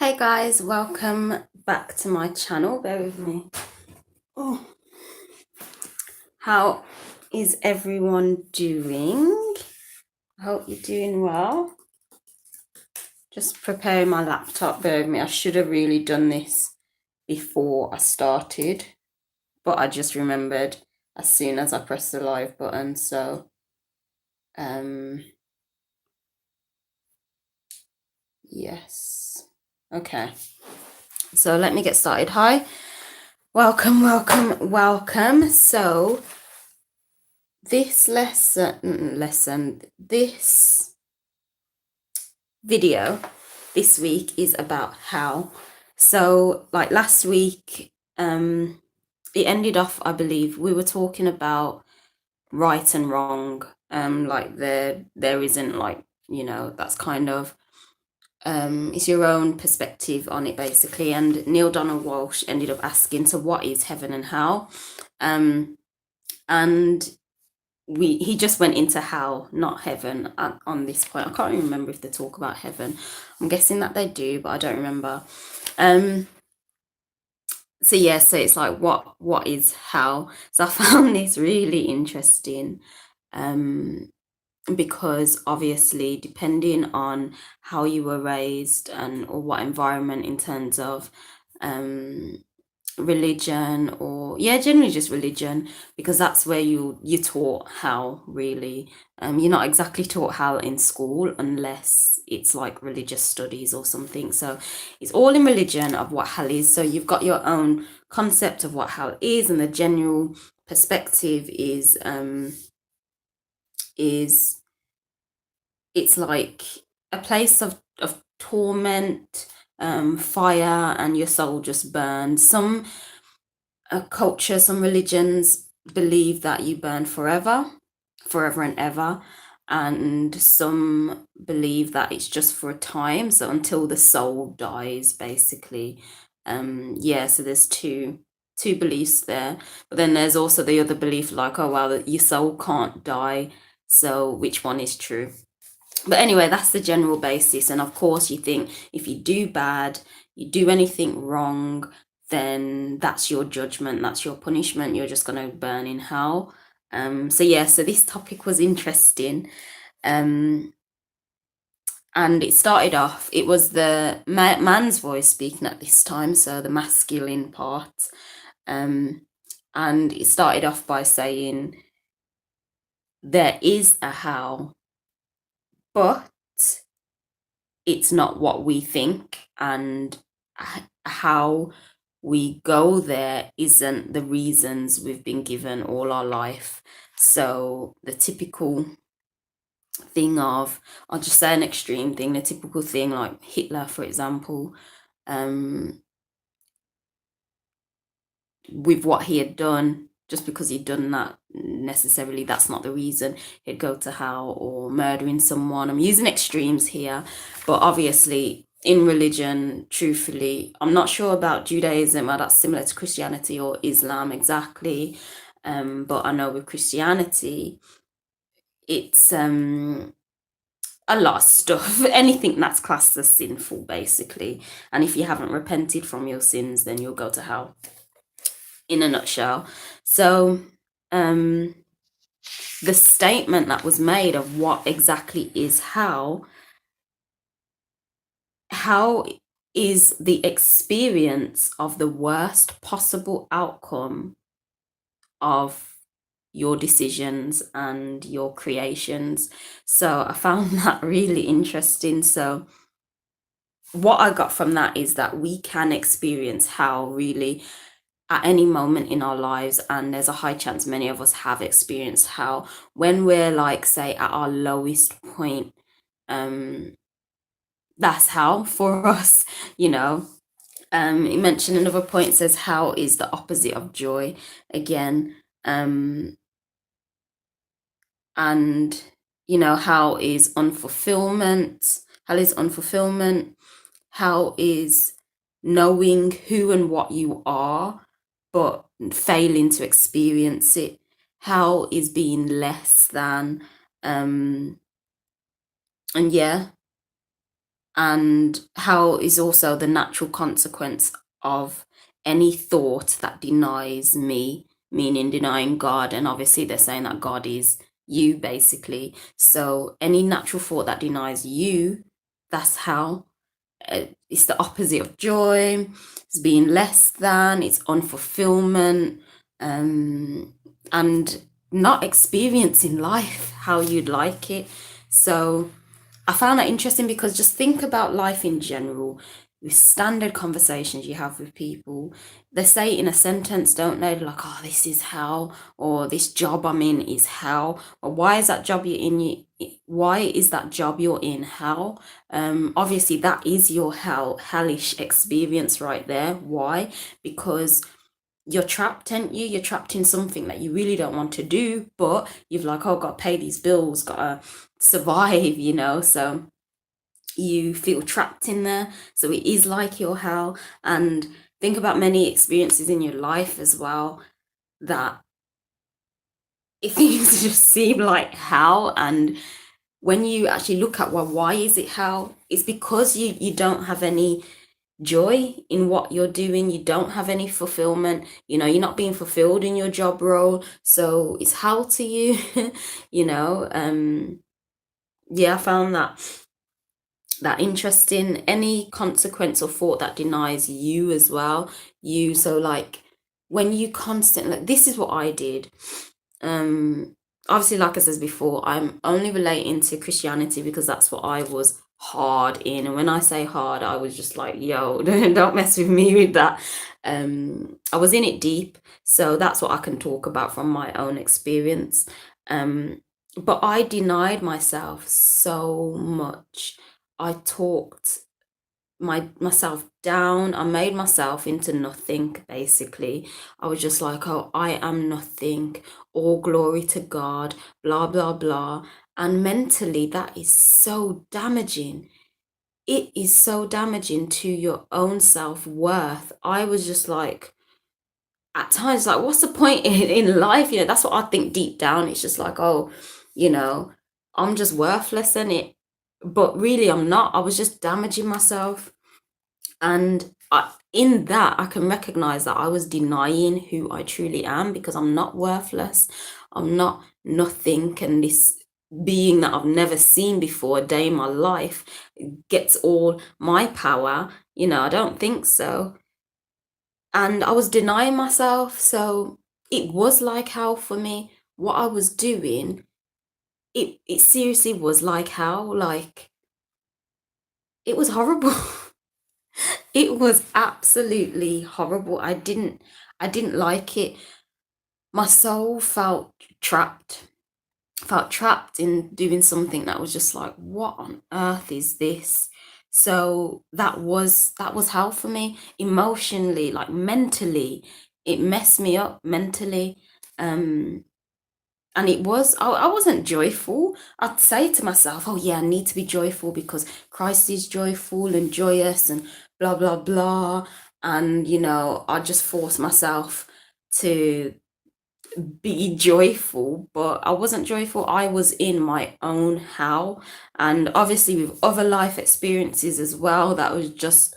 Hey guys, welcome back to my channel. Bear with me. Oh, how is everyone doing? I hope you're doing well. Just preparing my laptop. Bear with me. I should have really done this before I started, but I just remembered as soon as I pressed the live button. So, yes. Okay. So let me get started. Hi. Welcome. So this this video this week is about how. So like last week, it ended off, I believe, we were talking about right and wrong. Like there isn't like, that's kind of it's your own perspective on it basically. And Neil Donald Walsh ended up asking, so what is heaven and hell? And he just went into hell, not heaven, on this point. I can't even remember if they talk about heaven. I'm guessing that they do, but I don't remember. So yeah, so it's like what is hell? So I found this really interesting, because obviously depending on how you were raised and or what environment in terms of religion, or generally just religion, because that's where you're taught how, really. You're not exactly taught how in school unless it's like religious studies or something. So it's all in religion of what hell is. So you've got your own concept of what hell is, and the general perspective is it's like a place of torment, fire, and your soul just burns. Some culture, some religions believe that you burn forever and ever, and some believe that it's just for a time, so until the soul dies basically. So there's two beliefs there, but then there's also the other belief, like, oh well, that your soul can't die, so which one is true? But anyway, that's the general basis. And of course, you think if you do bad, you do anything wrong, then that's your judgment, that's your punishment. You're just going to burn in hell. So this topic was interesting. And it started off, it was the man's voice speaking at this time, so the masculine part. And it started off by saying, there is a hell, but it's not what we think, and how we go there isn't the reasons we've been given all our life. So the typical thing of, I'll just say an extreme thing, the typical thing like Hitler, for example, with what he had done, just because he'd done that, necessarily that's not the reason he'd go to hell, or murdering someone. I'm using extremes here, but obviously in religion, truthfully, I'm not sure about Judaism, or that's similar to Christianity or Islam exactly, but I know with Christianity, it's a lot of stuff, anything that's classed as sinful basically, and if you haven't repented from your sins, then you'll go to hell, in a nutshell. So the statement that was made of what exactly is how is the experience of the worst possible outcome of your decisions and your creations. So I found that really interesting. So what I got from that is that we can experience how, really, at any moment in our lives, and there's a high chance many of us have experienced how, when we're like, say, at our lowest point, that's how for us, you know. He mentioned another point, says how is the opposite of joy again. And how is unfulfillment, how is knowing who and what you are but failing to experience it, how is being less than, and and hell is also the natural consequence of any thought that denies me, meaning denying God. And obviously, they're saying that God is you, basically. So, any natural thought that denies you, that's hell. It's the opposite of joy. It's being less than, it's unfulfillment, and not experiencing life how you'd like it. So I found that interesting because just think about life in general, with standard conversations you have with people. They say it in a sentence, don't they? They're like, oh, this is hell, or this job I'm in is hell. Or why is that job you're in? Why is that job you're in hell? Obviously, that is your hellish experience right there. Why? Because you're trapped, aren't you? You're trapped in something that you really don't want to do, but you've like, oh, got to pay these bills, got to survive, so you feel trapped in there. So it is like your hell. And think about many experiences in your life as well that it things just seem like hell. And when you actually look at, well, why is it hell? It's because you don't have any joy in what you're doing. You don't have any fulfillment. You're not being fulfilled in your job role. So it's hell to you. Yeah, I found that interesting. Any consequence or thought that denies you as well. So like when you constantly, like, this is what I did. Obviously, like I said before, I'm only relating to Christianity because that's what I was hard in. And when I say hard, I was just like, yo, don't mess with me with that. I was in it deep. So that's what I can talk about from my own experience. But I denied myself so much. I talked myself down. I made myself into nothing, basically. I was just like, oh, I am nothing. All glory to God, blah, blah, blah. And mentally, that is so damaging. It is so damaging to your own self-worth. I was just like, at times, like, what's the point in life? That's what I think deep down. It's just like, oh, I'm just worthless in it. But really, I'm not. I was just damaging myself. And in that, I can recognize that I was denying who I truly am because I'm not worthless. I'm not nothing. And this being that I've never seen before a day in my life gets all my power. I don't think so. And I was denying myself. So it was like hell for me. What I was doing, it seriously was like hell. Like, it was horrible. It was absolutely horrible. I didn't like it. My soul felt trapped in doing something that was just like, what on earth is this? So that was hell for me, emotionally, like mentally. It messed me up mentally. Um and I wasn't joyful. I'd say to myself, oh yeah, I need to be joyful because Christ is joyful and joyous and blah blah blah. And I just force myself to be joyful, but I wasn't joyful. I was in my own hell. And obviously with other life experiences as well, that was just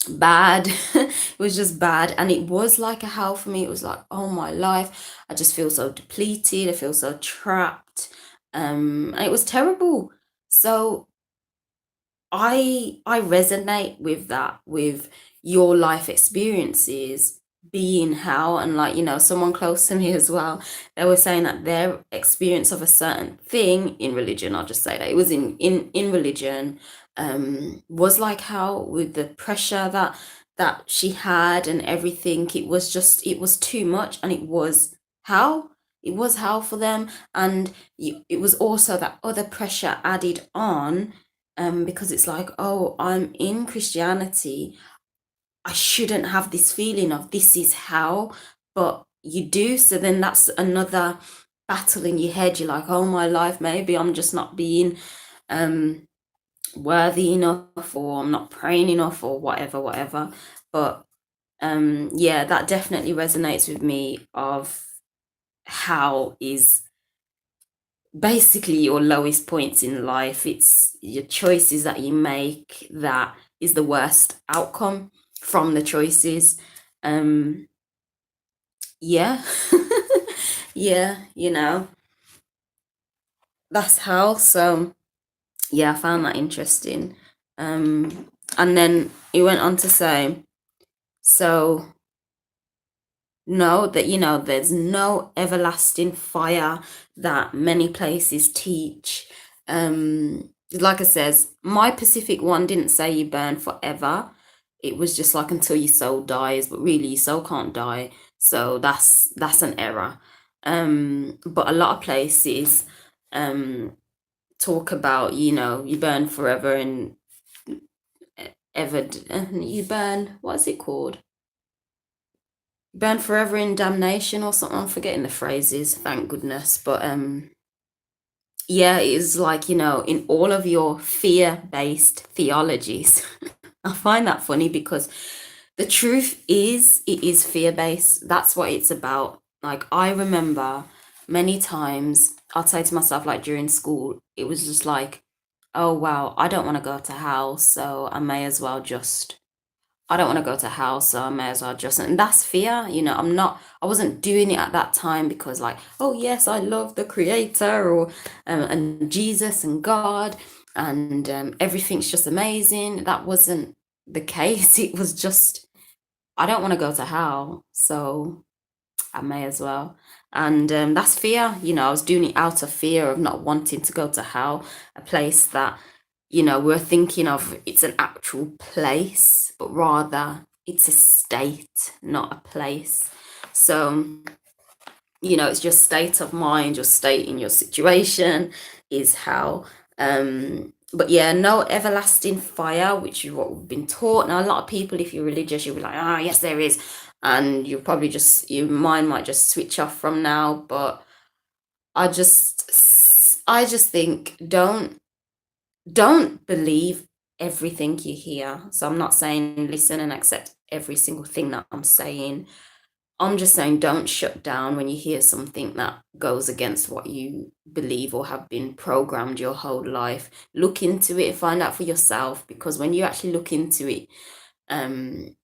bad. It was just bad. And it was like a hell for me. It was like, oh my life, I just feel so depleted. I feel so trapped. And it was terrible. So I resonate with that, with your life experiences being hell. And like, someone close to me as well, they were saying that their experience of a certain thing in religion, I'll just say that it was in religion, was like hell, with the pressure that she had and everything. It was too much, and it was hell for them. And it was also that other pressure added on, because it's like, oh, I'm in Christianity, I shouldn't have this feeling of this is hell, but you do. So then that's another battle in your head. You're like, oh my life, maybe I'm just not being um worthy enough, or I'm not praying enough, or whatever. But yeah, that definitely resonates with me, of how is basically your lowest points in life. It's your choices that you make that is the worst outcome from the choices. Um, yeah. Yeah, that's how. So yeah, I found that interesting. And then he went on to say, so know that there's no everlasting fire that many places teach. Like I says, my Pacific one didn't say you burn forever. It was just like until your soul dies, but really your soul can't die. So that's an error. But a lot of places talk about, you burn forever and ever. You burn, what's it called? Burn forever in damnation or something. I'm forgetting the phrases, thank goodness. But yeah, it is like, in all of your fear-based theologies. I find that funny because the truth is, it is fear-based. That's what it's about. Like, I remember many times I'd say to myself, like during school, it was just like, oh wow, I don't want to go to hell, so I may as well just I don't want to go to hell, so I may as well just, and that's fear. I wasn't doing it at that time because, like, oh yes, I love the creator, or and Jesus and God, and everything's just amazing. That wasn't the case. It was just, I don't want to go to hell, so I may as well. And that's fear. I was doing it out of fear of not wanting to go to hell, a place that, we're thinking of it's an actual place, but rather it's a state, not a place. So, it's your state of mind, your state in your situation is hell. But yeah, no everlasting fire, which is what we've been taught. Now, a lot of people, if you're religious, you'll be like, ah, yes, there is. And you'll probably your mind might just switch off from now. But I just think don't believe everything you hear. So I'm not saying listen and accept every single thing that I'm saying. I'm just saying don't shut down when you hear something that goes against what you believe or have been programmed your whole life. Look into it, find out for yourself, because when you actually look into it, um,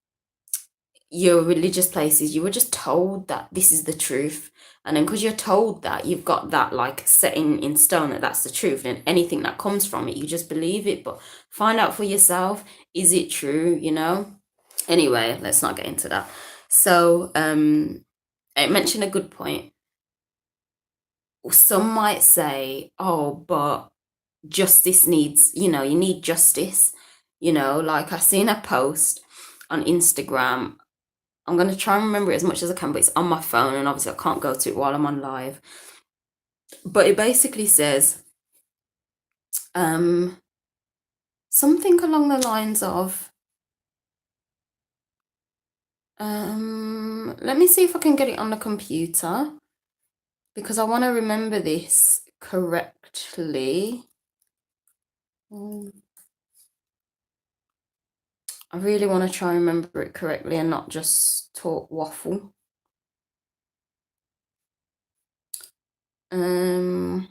your religious places, you were just told that this is the truth. And then because you're told that, you've got that like set in stone that that's the truth. And anything that comes from it, you just believe it. But find out for yourself, is it true? Anyway, let's not get into that. So it mentioned a good point. Some might say, oh, but justice needs, you need justice. Like I seen a post on Instagram. I'm going to try and remember it as much as I can, but it's on my phone and obviously I can't go to it while I'm on live. But it basically says something along the lines of, let me see if I can get it on the computer because I want to remember this correctly. I really want to try and remember it correctly and not just talk waffle. No.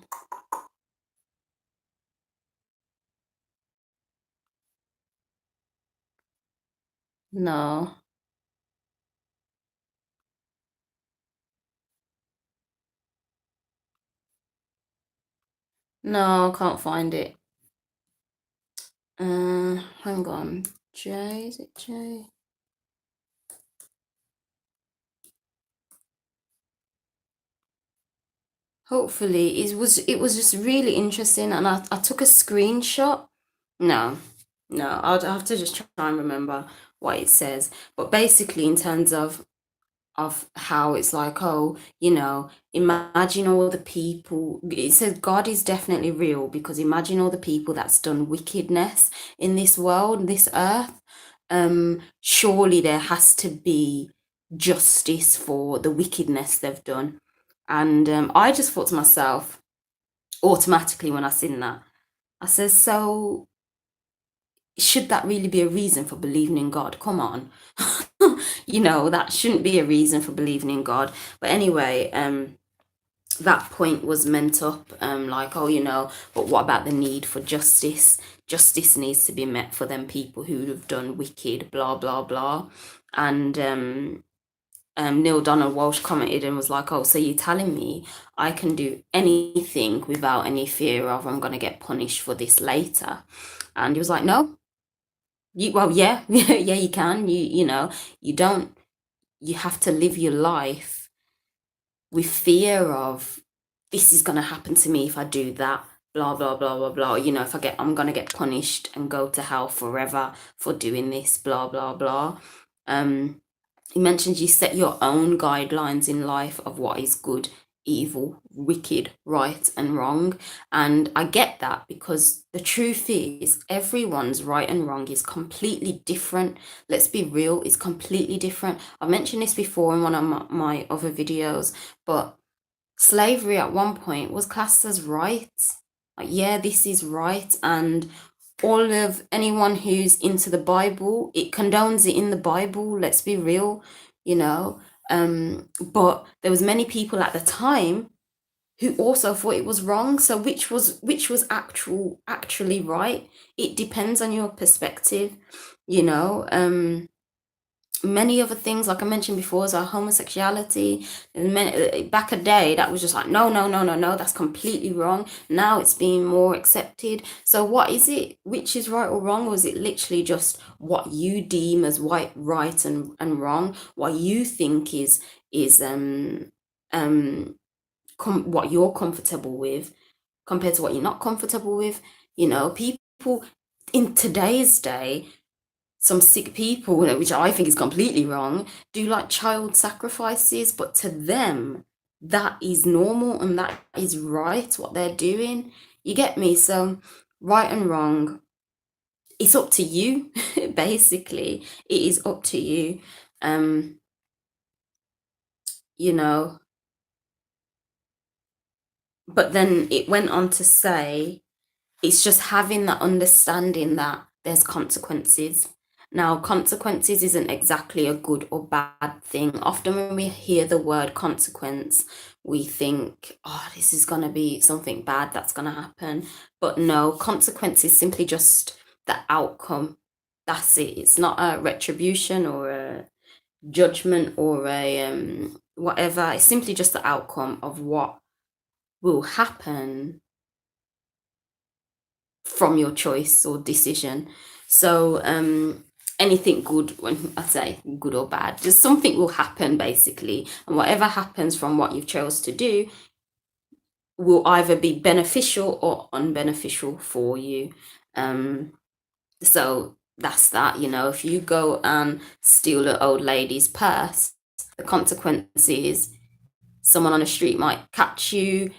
No, I can't find it. Hang on. J, is it J? Hopefully, it was just really interesting, and I took a screenshot. No, no, I'll have to just try and remember what it says. But basically, in terms of how it's like, oh, imagine all the people. It says God is definitely real because imagine all the people that's done wickedness in this world, this earth. Surely there has to be justice for the wickedness they've done. And I just thought to myself, automatically when I seen that, I said, so should that really be a reason for believing in God? Come on. That shouldn't be a reason for believing in God. But anyway, that point was meant up, like, oh, but what about the need for justice? Justice needs to be met for them people who have done wicked, blah, blah, blah. And Neil Donald Walsh commented and was like, oh, so you're telling me I can do anything without any fear of I'm going to get punished for this later? And he was like, no, well, yeah, yeah, you can. You don't, you have to live your life with fear of this is going to happen to me if I do that, blah, blah, blah, blah, blah. If I'm going to get punished and go to hell forever for doing this, blah, blah, blah. He mentions you set your own guidelines in life of what is good, evil, wicked, right, and wrong. And I get that, because the truth is everyone's right and wrong is completely different. Let's be real, it's completely different. I've mentioned this before in one of my other videos, but slavery at one point was classed as right. Like, yeah, this is right. And all of anyone who's into the Bible, it condones it in the Bible. Let's be real, but there was many people at the time who also thought it was wrong. So which was actually right? It depends on your perspective, you know. Many other things, like I mentioned before, is our homosexuality. And back a day, that was just like, no, no, no, no, no, that's completely wrong. Now it's being more accepted. So what is it? Which is right or wrong? Or is it literally just what you deem as right and wrong? What you think is what you're comfortable with compared to what you're not comfortable with? People in today's day, some sick people, which I think is completely wrong, do like child sacrifices, but to them, that is normal and that is right, what they're doing. You get me? So, right and wrong, it's up to you, basically. It is up to you. Um, you know, but then it went on to say, it's just having that understanding that there's consequences. Now, consequences isn't exactly a good or bad thing. Often when we hear the word consequence, we think, oh, this is going to be something bad that's going to happen. But no, consequence is simply just the outcome. That's it. It's not a retribution or a judgment or a whatever. It's simply just the outcome of what will happen from your choice or decision. So anything good, when I say good or bad, just something will happen basically, and whatever happens from what you've chose to do will either be beneficial or unbeneficial for you. So that's that. If you go and steal an old lady's purse, the consequence is someone on the street might catch you,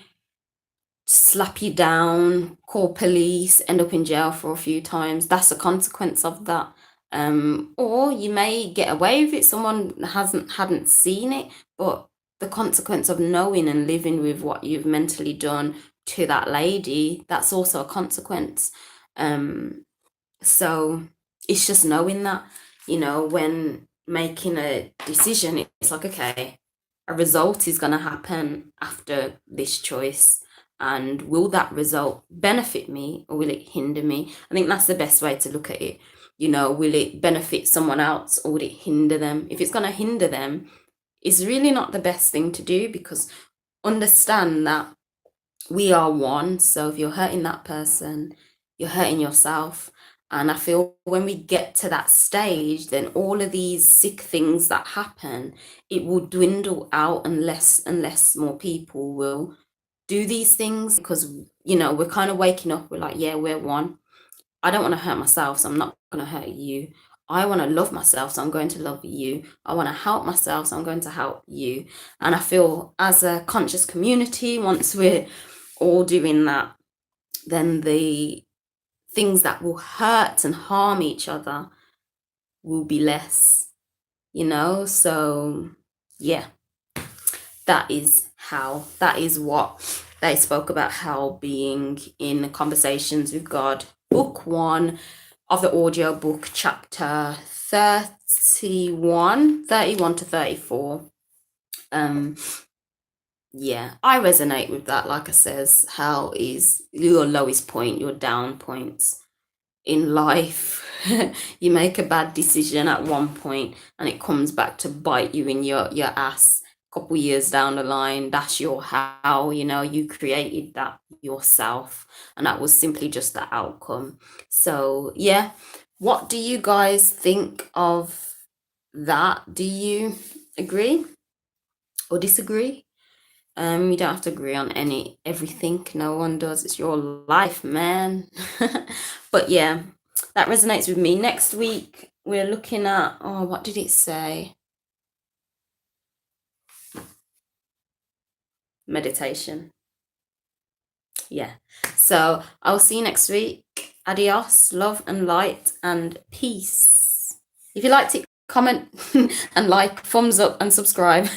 slap you down, call police, end up in jail for a few times. That's a consequence of that. Or you may get away with it. Someone hadn't seen it, but the consequence of knowing and living with what you've mentally done to that lady, that's also a consequence. So it's just knowing that, when making a decision, it's like, okay, a result is going to happen after this choice. And will that result benefit me or will it hinder me? I think that's the best way to look at it. Will it benefit someone else or will it hinder them? If it's going to hinder them, it's really not the best thing to do, because understand that we are one. So if you're hurting that person, you're hurting yourself. And I feel when we get to that stage, then all of these sick things that happen, it will dwindle out unless more people will do these things, because, we're kind of waking up. We're like, yeah, we're one. I don't want to hurt myself, so I'm not going to hurt you. I want to love myself, so I'm going to love you. I want to help myself, so I'm going to help you. And I feel as a conscious community, once we're all doing that, then the things that will hurt and harm each other will be less, So, yeah, that is what they spoke about, hell being in Conversations with God, book 1 of the audio book, chapter 31 to 34. Yeah, I resonate with that. Like I says, how is your lowest point, your down points in life? You make a bad decision at one point and it comes back to bite you in your ass a couple years down the line. That's your how, you created that yourself, and that was simply just the outcome. So yeah, what do you guys think of that? Do you agree or disagree? You don't have to agree on everything. No one does. It's your life, man. But yeah, that resonates with me. Next week we're looking at, oh, what did it say? Meditation. Yeah. So I'll see you next week. Adios, love and light and peace. If you liked it, comment and like, thumbs up and subscribe.